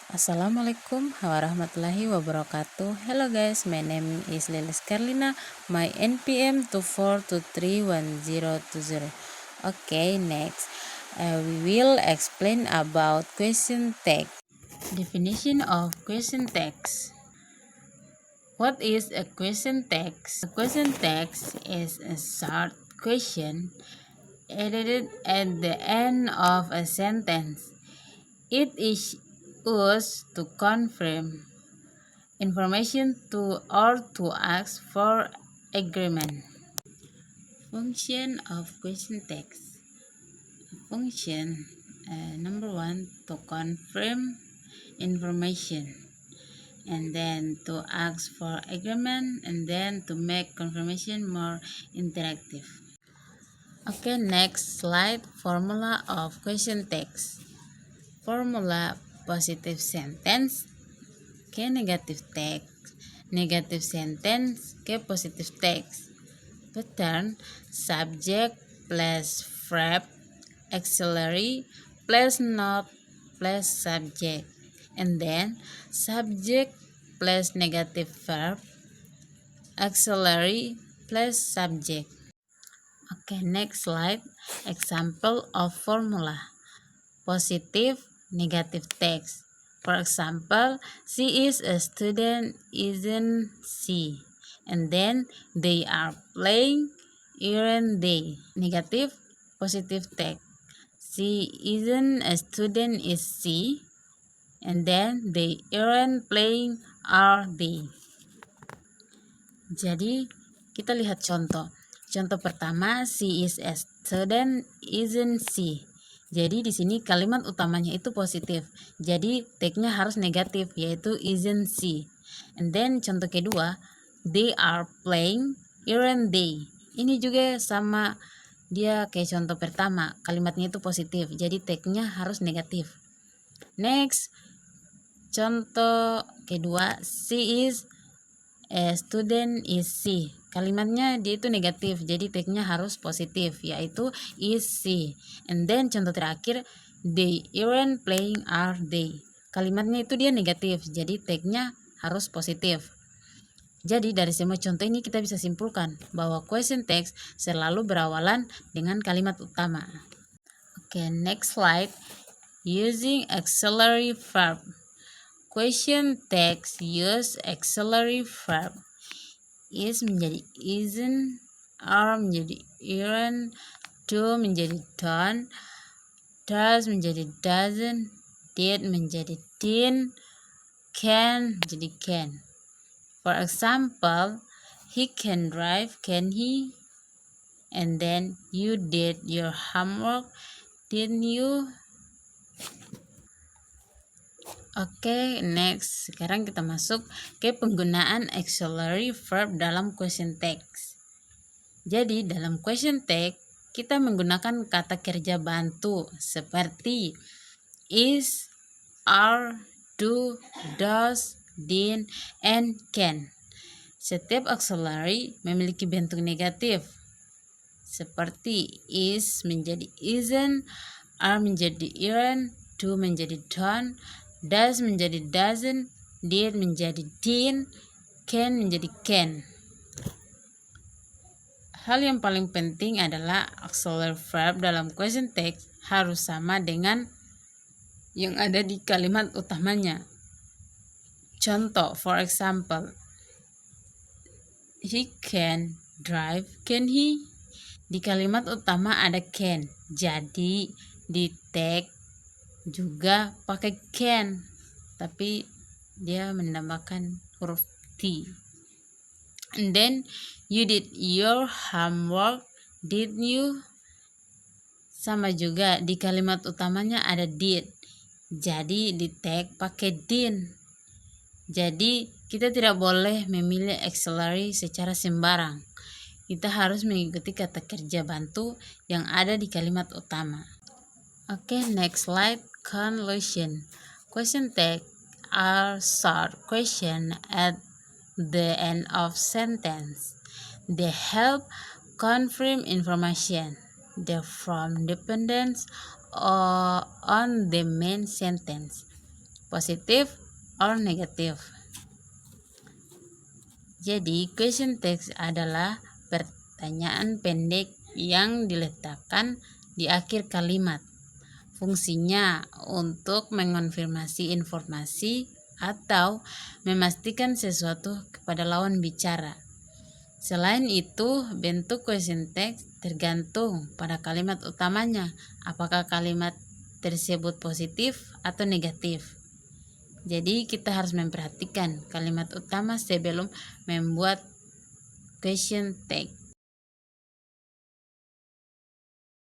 Assalamualaikum warahmatullahi wabarakatuh. Hello guys, my name is Lilis Carlina. My NPM 24231020. Okay, next we will explain about question text. Definition of question text. What is a question text? A question text is a short question edited at the end of a sentence. It is used to confirm information to or to ask for agreement. Function of question text. Function number one, to confirm information, and then to ask for agreement, and then to make confirmation more interactive. Okay, next slide. Formula of question text. Formula: positive sentence ke negative text, negative sentence ke positive text. Pattern: subject plus verb, auxiliary plus noun plus subject, and then subject plus negative verb, auxiliary plus subject. Okay, next slide. Example of formula: positive, negative text. For example, she is a student, isn't she? And then they are playing, aren't they? Negative, positive text. She isn't a student, is she? And then they aren't playing, are they? Jadi kita lihat contoh. Contoh pertama, she is a student, isn't she? Jadi di sini kalimat utamanya itu positif. Jadi tag-nya harus negatif, yaitu isn't she. And then contoh kedua, they are playing, aren't they? Ini juga sama dia kayak contoh pertama, kalimatnya itu positif. Jadi tag-nya harus negatif. Next, contoh kedua, she is a student, is she. Kalimatnya dia itu negatif, jadi tag-nya harus positif, yaitu is she. And then contoh terakhir, they aren't playing, are they. Kalimatnya itu dia negatif, jadi tag-nya harus positif. Jadi dari semua contoh ini kita bisa simpulkan bahwa question text selalu berawalan dengan kalimat utama. Oke, next slide. Using auxiliary verb. Question text use auxiliary verb. Is menjadi isn't, are menjadi aren't, do menjadi don't, does menjadi doesn't, did menjadi didn't, can menjadi can. For example, he can drive, can he? And then you did your homework, didn't you? Oke, next. Sekarang kita masuk ke penggunaan auxiliary verb dalam question text. Jadi, dalam question text, kita menggunakan kata kerja bantu seperti is, are, do, does, did, and can. Setiap auxiliary memiliki bentuk negatif, seperti is menjadi isn't, are menjadi aren't, do menjadi don't, does menjadi doesn't, did menjadi didn't, can menjadi can. Hal yang paling penting adalah auxiliary verb dalam question text harus sama dengan yang ada di kalimat utamanya. Contoh, for example, he can drive, can he? Di kalimat utama ada can, jadi di tag juga pakai can, tapi dia menambahkan huruf T. And then you did your homework, did you? Sama juga di kalimat utamanya ada did, jadi di tag pakai did. Jadi kita tidak boleh memilih auxiliary secara sembarang. Kita harus mengikuti kata kerja bantu yang ada di kalimat utama. Oke, next slide. Conclusion. Question text are short question at the end of sentence. They help confirm information. The form depends on the main sentence. positif or negatif. Jadi question text adalah pertanyaan pendek yang diletakkan di akhir kalimat. Fungsinya untuk mengonfirmasi informasi atau memastikan sesuatu kepada lawan bicara. Selain itu, bentuk question text tergantung pada kalimat utamanya, apakah kalimat tersebut positif atau negatif. Jadi kita harus memperhatikan kalimat utama sebelum membuat question text.